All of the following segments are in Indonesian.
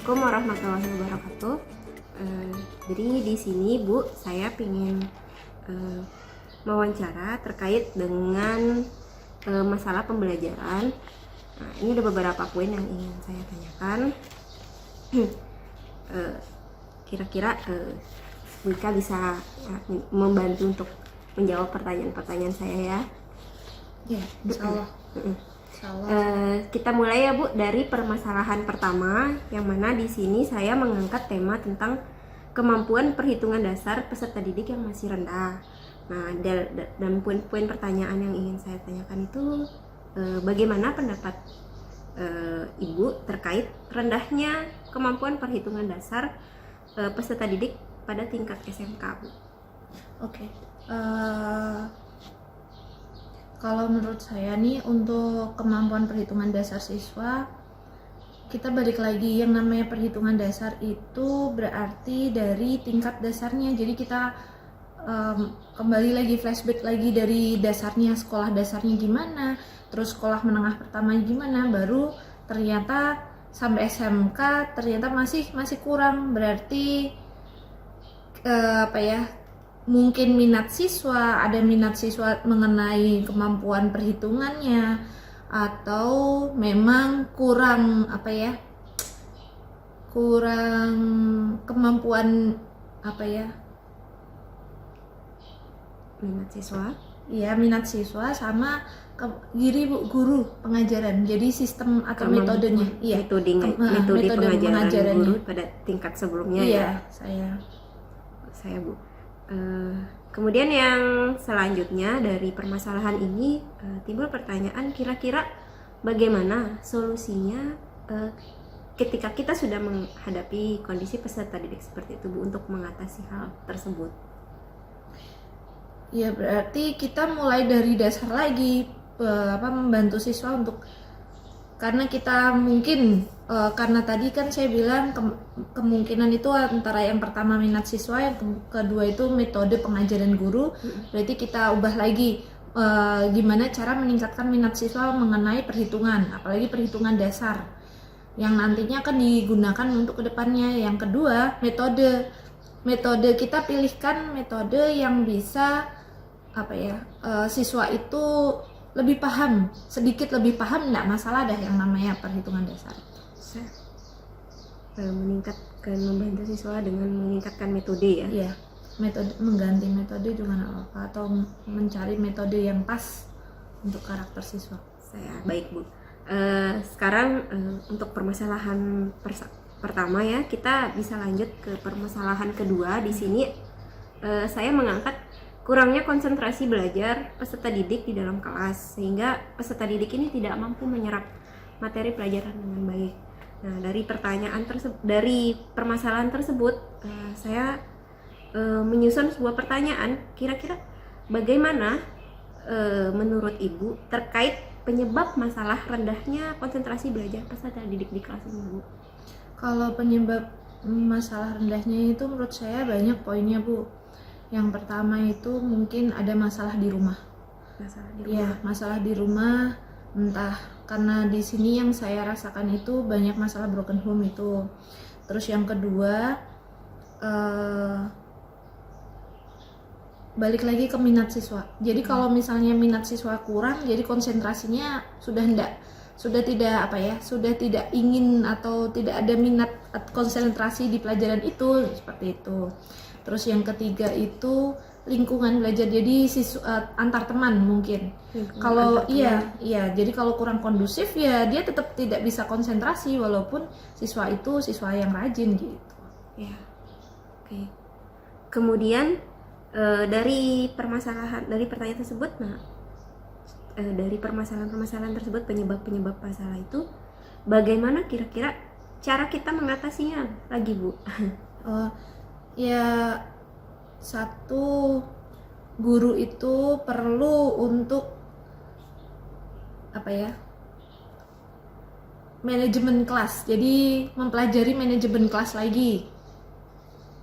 Assalamualaikum warahmatullahi wabarakatuh. Jadi di sini Bu, saya ingin mewawancara terkait dengan masalah pembelajaran. Nah, ini ada beberapa poin yang ingin saya tanyakan. Kira-kira Bu Ika bisa membantu untuk menjawab pertanyaan-pertanyaan saya ya? Ya, insyaallah. Kita mulai ya Bu dari permasalahan pertama, yang mana di sini saya mengangkat tema tentang kemampuan perhitungan dasar peserta didik yang masih rendah. Nah, dan poin-poin pertanyaan yang ingin saya tanyakan itu bagaimana pendapat Ibu terkait rendahnya kemampuan perhitungan dasar peserta didik pada tingkat SMK, Bu? Oke. Kalau menurut saya nih, untuk kemampuan perhitungan dasar siswa, kita balik lagi, yang namanya perhitungan dasar itu berarti dari tingkat dasarnya. Jadi kita kembali lagi, flashback lagi dari dasarnya, sekolah dasarnya gimana, terus sekolah menengah pertama gimana, baru ternyata sampai SMK ternyata masih kurang. Berarti mungkin minat siswa, ada minat siswa mengenai kemampuan perhitungannya, atau memang kurang kurang kemampuan Minat siswa? Iya, minat siswa sama diri guru pengajaran. Jadi sistem atau metodenya. Iya, metode pengajaran guru pada tingkat sebelumnya. Iya, ya. Saya Bu. Kemudian yang selanjutnya dari permasalahan ini timbul pertanyaan, kira-kira bagaimana solusinya ketika kita sudah menghadapi kondisi peserta didik seperti itu, Bu, untuk mengatasi hal tersebut? Ya, berarti kita mulai dari dasar lagi, membantu siswa untuk, karena kita mungkin karena tadi kan saya bilang kemungkinan itu antara yang pertama minat siswa, yang kedua itu metode pengajaran guru. Berarti kita ubah lagi gimana cara meningkatkan minat siswa mengenai perhitungan, apalagi perhitungan dasar yang nantinya akan digunakan untuk kedepannya. Yang kedua, metode kita pilihkan metode yang bisa siswa itu lebih paham, sedikit lebih paham, nggak masalah dah yang namanya perhitungan dasar. Membantu siswa dengan meningkatkan metode ya? Iya, metode, mengganti metode juga nggak apa-apa, atau mencari metode yang pas untuk karakter siswa. Baik Bu. Sekarang untuk permasalahan pertama ya, kita bisa lanjut ke permasalahan kedua. Di sini saya mengangkat kurangnya konsentrasi belajar peserta didik di dalam kelas, sehingga peserta didik ini tidak mampu menyerap materi pelajaran dengan baik. Nah, dari permasalahan tersebut, saya menyusun sebuah pertanyaan, kira-kira bagaimana menurut Ibu terkait penyebab masalah rendahnya konsentrasi belajar peserta didik di kelas ini, Bu? Kalau penyebab masalah rendahnya itu menurut saya banyak poinnya, Bu. Yang pertama itu mungkin ada masalah di rumah. Masalah di rumah, entah karena di sini yang saya rasakan itu banyak masalah broken home itu. Terus yang kedua, balik lagi ke minat siswa. Jadi kalau misalnya minat siswa kurang, jadi konsentrasinya sudah tidak ingin atau tidak ada minat konsentrasi di pelajaran itu, seperti itu. Terus yang ketiga itu lingkungan belajar, jadi antar teman mungkin. Kalau jadi kalau kurang kondusif ya dia tetap tidak bisa konsentrasi walaupun siswa itu siswa yang rajin gitu. Ya. Oke. Kemudian dari pertanyaan tersebut, dari permasalahan tersebut, penyebab masalah itu, bagaimana kira-kira cara kita mengatasinya lagi, Bu? Ya, satu, guru itu perlu untuk manajemen kelas. Jadi mempelajari manajemen kelas lagi.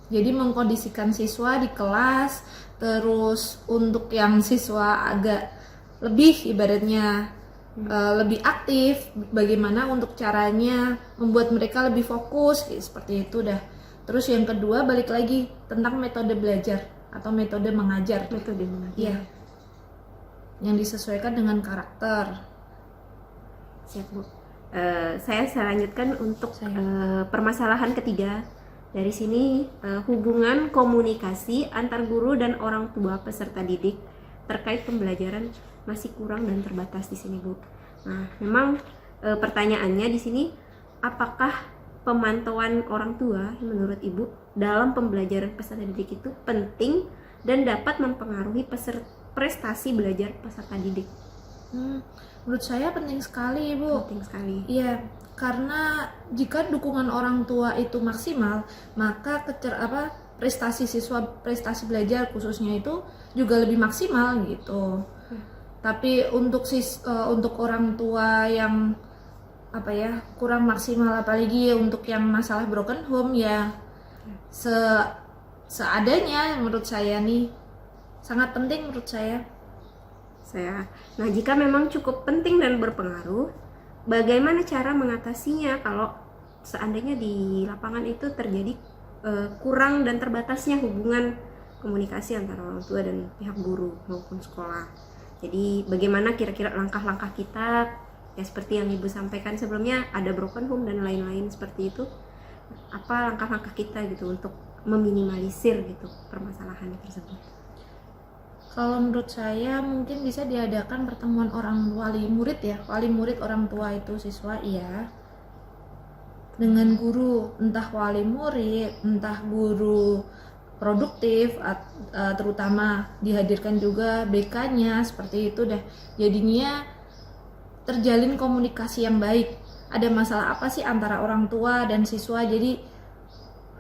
Jadi mengkondisikan siswa di kelas, terus untuk yang siswa agak lebih ibaratnya lebih aktif, bagaimana untuk caranya membuat mereka lebih fokus, seperti itu dah. Terus yang kedua balik lagi tentang metode belajar atau metode mengajar. Metode mengajar. Iya. Yang disesuaikan dengan karakter. Siap, Bu. Saya lanjutkan untuk permasalahan ketiga. Dari sini hubungan komunikasi antar guru dan orang tua peserta didik terkait pembelajaran masih kurang dan terbatas di sini, Bu. Nah, memang pertanyaannya di sini, apakah pemantauan orang tua menurut Ibu dalam pembelajaran peserta didik itu penting dan dapat mempengaruhi prestasi belajar peserta didik? Menurut saya penting sekali, Ibu. Penting sekali. Iya, karena jika dukungan orang tua itu maksimal, maka prestasi siswa, prestasi belajar khususnya itu juga lebih maksimal gitu. Tapi untuk orang tua yang kurang maksimal, apalagi untuk yang masalah broken home, ya seadanya menurut saya nih sangat penting menurut saya. Nah, jika memang cukup penting dan berpengaruh, bagaimana cara mengatasinya kalau seandainya di lapangan itu terjadi kurang dan terbatasnya hubungan komunikasi antara orang tua dan pihak guru maupun sekolah? Jadi bagaimana kira-kira langkah-langkah kita, ya seperti yang Ibu sampaikan sebelumnya, ada broken home dan lain-lain seperti itu. Apa langkah-langkah kita gitu untuk meminimalisir gitu permasalahan tersebut? Kalau menurut saya mungkin bisa diadakan pertemuan wali murid orang tua itu siswa, iya, dengan guru, entah wali murid, entah guru produktif, terutama dihadirkan juga BK-nya, seperti itu dah. Jadinya terjalin komunikasi yang baik. Ada masalah apa sih antara orang tua dan siswa, jadi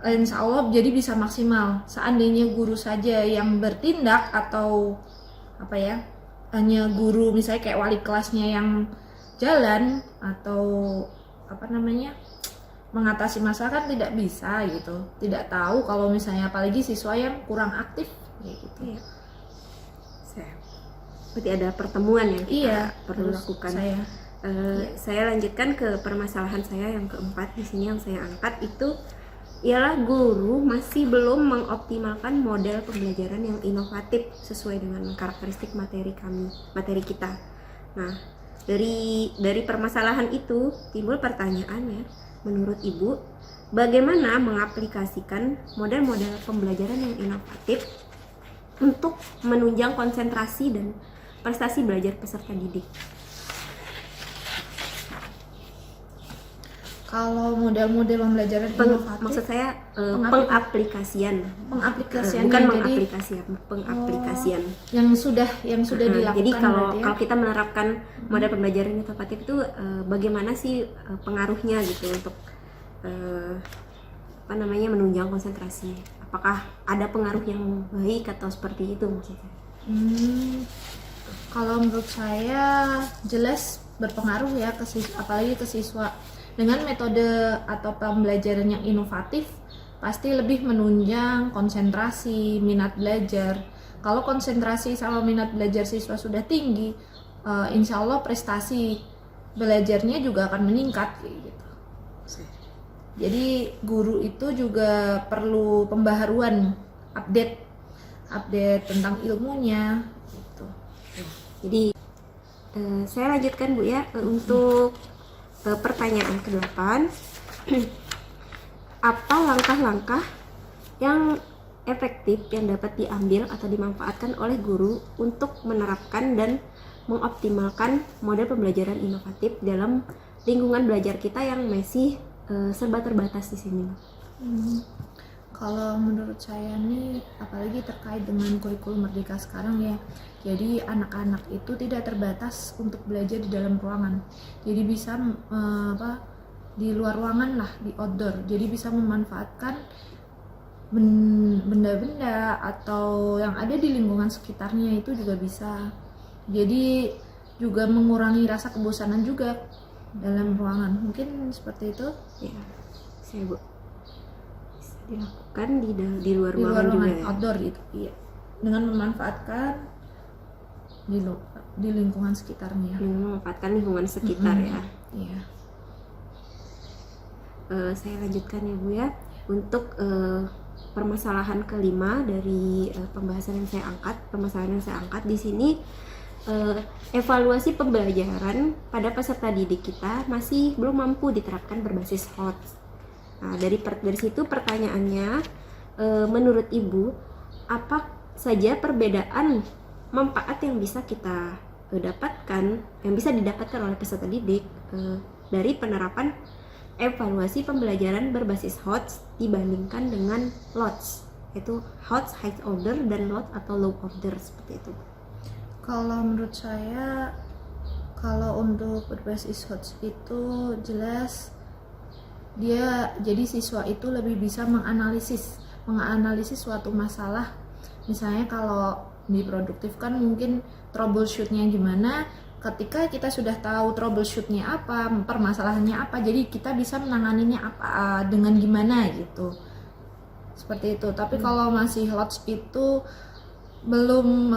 insya Allah jadi bisa maksimal. Seandainya guru saja yang bertindak atau hanya guru misalnya kayak wali kelasnya yang jalan atau mengatasi masalah, kan tidak bisa gitu. Tidak tahu kalau misalnya apalagi siswa yang kurang aktif gitu. Iya. Berarti ada pertemuan yang kita perlu lakukan. Saya lanjutkan ke permasalahan saya yang keempat. Di sini yang saya angkat itu ialah guru masih belum mengoptimalkan model pembelajaran yang inovatif sesuai dengan karakteristik materi kita. Nah, dari permasalahan itu timbul pertanyaan ya, menurut Ibu, bagaimana mengaplikasikan model-model pembelajaran yang inovatif untuk menunjang konsentrasi dan prestasi belajar peserta didik? Kalau model-model pembelajaran inovatif, maksud saya pengaplikasian bukan pengaplikasian yang sudah dilakukan. Jadi kalau kita menerapkan model pembelajaran inovatif itu bagaimana sih pengaruhnya gitu untuk menunjang konsentrasi? Apakah ada pengaruh yang baik atau seperti itu maksudnya? Kalau menurut saya jelas berpengaruh ya apalagi ke siswa. Dengan metode atau pembelajaran yang inovatif pasti lebih menunjang konsentrasi, minat belajar. Kalau konsentrasi sama minat belajar siswa sudah tinggi, insya Allah prestasi belajarnya juga akan meningkat gitu. Jadi guru itu juga perlu pembaharuan, update tentang ilmunya gitu. Jadi saya lanjutkan Bu ya, untuk pertanyaan ke-8. Apa langkah-langkah yang efektif yang dapat diambil atau dimanfaatkan oleh guru untuk menerapkan dan mengoptimalkan model pembelajaran inovatif dalam lingkungan belajar kita yang masih serba terbatas di sini? Kalau menurut saya nih, apalagi terkait dengan kurikulum Merdeka sekarang ya, jadi anak-anak itu tidak terbatas untuk belajar di dalam ruangan, jadi bisa di luar ruangan lah, di outdoor, jadi bisa memanfaatkan benda-benda atau yang ada di lingkungan sekitarnya itu juga bisa, jadi juga mengurangi rasa kebosanan juga dalam ruangan. Mungkin seperti itu ya, saya Bu, dilakukan di luar ruangan juga ya? Outdoor gitu, iya, dengan memanfaatkan di lingkungan sekitarnya. Memanfaatkan lingkungan sekitar ya. Iya. Saya lanjutkan ya Bu ya, untuk permasalahan kelima dari pembahasan yang saya angkat, permasalahan yang saya angkat di sini, evaluasi pembelajaran pada peserta didik kita masih belum mampu diterapkan berbasis HOTS. Nah, dari situ pertanyaannya, menurut Ibu, apa saja perbedaan manfaat yang bisa kita dapatkan, yang bisa didapatkan oleh peserta didik dari penerapan evaluasi pembelajaran berbasis HOTS dibandingkan dengan LOTS, yaitu HOTS High Order dan LOTS atau Low Order, seperti itu. Kalau menurut saya, kalau untuk berbasis HOTS itu jelas dia jadi siswa itu lebih bisa menganalisis suatu masalah. Misalnya kalau di produktif kan mungkin troubleshootnya gimana, ketika kita sudah tahu troubleshootnya apa, permasalahannya apa, jadi kita bisa menanganinya apa, dengan gimana gitu, seperti itu. Tapi kalau masih HOTS itu belum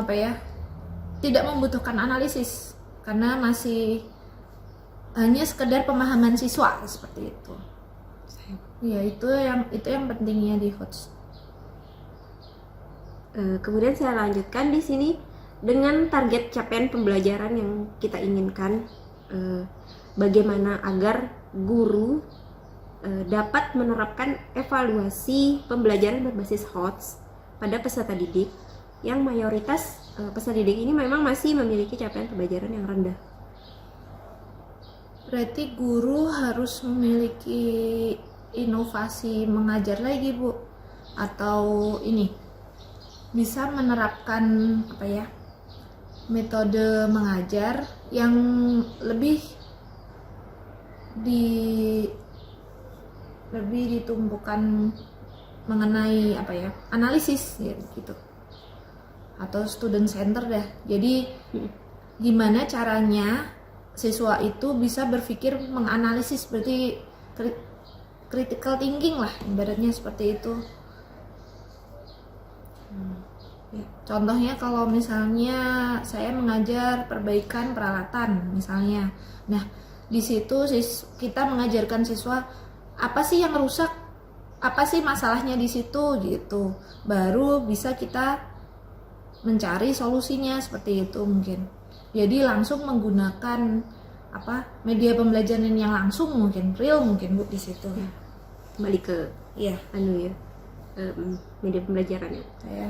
tidak membutuhkan analisis karena masih hanya sekedar pemahaman siswa, seperti itu. Ya, itu yang pentingnya di HOTS. Kemudian saya lanjutkan di sini dengan target capaian pembelajaran yang kita inginkan, bagaimana agar guru dapat menerapkan evaluasi pembelajaran berbasis HOTS pada peserta didik yang mayoritas peserta didik ini memang masih memiliki capaian pembelajaran yang rendah. Berarti guru harus memiliki inovasi mengajar lagi, Bu, atau ini bisa menerapkan metode mengajar yang lebih ditumpukan mengenai analisis gitu, atau student center dah. Jadi gimana caranya siswa itu bisa berpikir menganalisis, berarti critical thinking lah ibaratnya, seperti itu. Contohnya kalau misalnya saya mengajar perbaikan peralatan misalnya, nah di situ kita mengajarkan siswa apa sih yang rusak, apa sih masalahnya di situ gitu, baru bisa kita mencari solusinya, seperti itu mungkin. Jadi langsung menggunakan media pembelajaran yang langsung, mungkin real, mungkin Bu, di situ. Kembali ke media pembelajaran ya.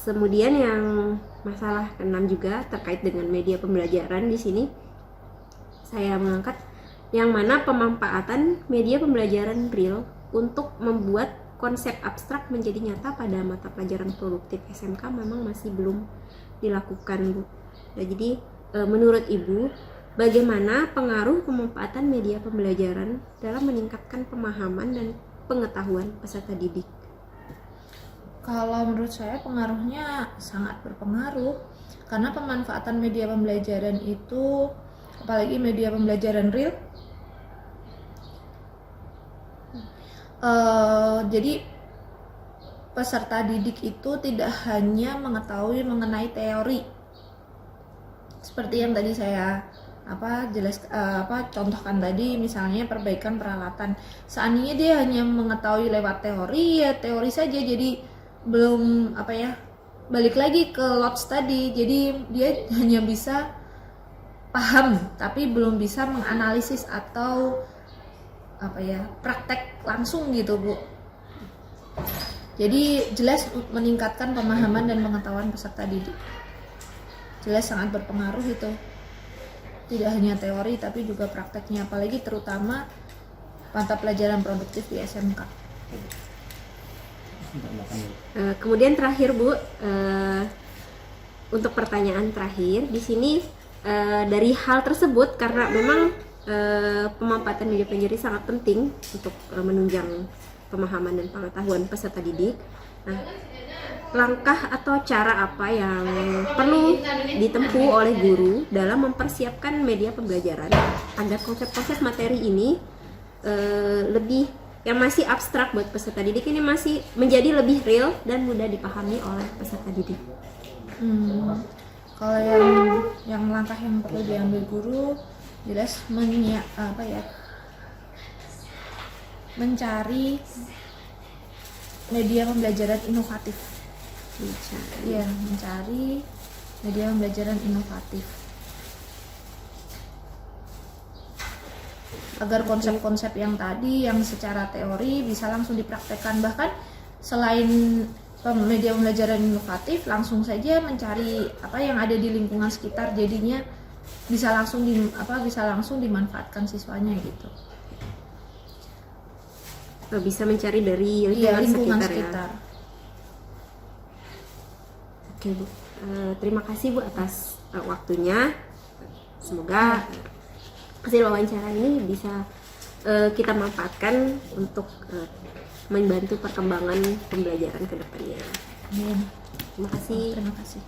Kemudian yang masalah ke-6 juga terkait dengan media pembelajaran, di sini saya mengangkat yang mana pemanfaatan media pembelajaran real untuk membuat konsep abstrak menjadi nyata pada mata pelajaran produktif SMK memang masih belum dilakukan, Bu. Nah, jadi menurut Ibu, bagaimana pengaruh pemanfaatan media pembelajaran dalam meningkatkan pemahaman dan pengetahuan peserta didik? Kalau menurut saya pengaruhnya sangat berpengaruh, karena pemanfaatan media pembelajaran itu, apalagi media pembelajaran real, jadi peserta didik itu tidak hanya mengetahui mengenai teori seperti yang tadi saya contohkan tadi, misalnya perbaikan peralatan. Seandainya dia hanya mengetahui lewat teori, ya teori saja, jadi belum balik lagi ke LOTS tadi, jadi dia hanya bisa paham tapi belum bisa menganalisis atau praktek langsung gitu, Bu. Jadi jelas meningkatkan pemahaman dan pengetahuan peserta didik, jelas sangat berpengaruh itu. Tidak hanya teori tapi juga prakteknya, apalagi terutama mata pelajaran produktif di SMK. Kemudian terakhir, Bu, untuk pertanyaan terakhir di sini, dari hal tersebut, karena memang pemanfaatan media pembelajaran sangat penting untuk menunjang pemahaman dan pengetahuan peserta didik. Nah, langkah atau cara apa yang perlu ditempuh oleh guru dalam mempersiapkan media pembelajaran agar konsep-konsep materi ini lebih yang masih abstrak buat peserta didik ini masih menjadi lebih real dan mudah dipahami oleh peserta didik? Kalau yang langkah yang perlu diambil guru jelas mencari media pembelajaran inovatif. Iya, mencari media pembelajaran inovatif agar konsep-konsep yang tadi yang secara teori bisa langsung dipraktekkan. Bahkan selain media pembelajaran inovatif, langsung saja mencari apa yang ada di lingkungan sekitar, jadinya bisa langsung dimanfaatkan siswanya gitu. Bisa mencari dari lingkungan sekitar, sekitar. ya. Oke Bu, terima kasih Bu atas waktunya. Semoga hasil wawancara ini bisa kita manfaatkan untuk membantu perkembangan pembelajaran ke depannya. Amin. Terima kasih. Terima kasih.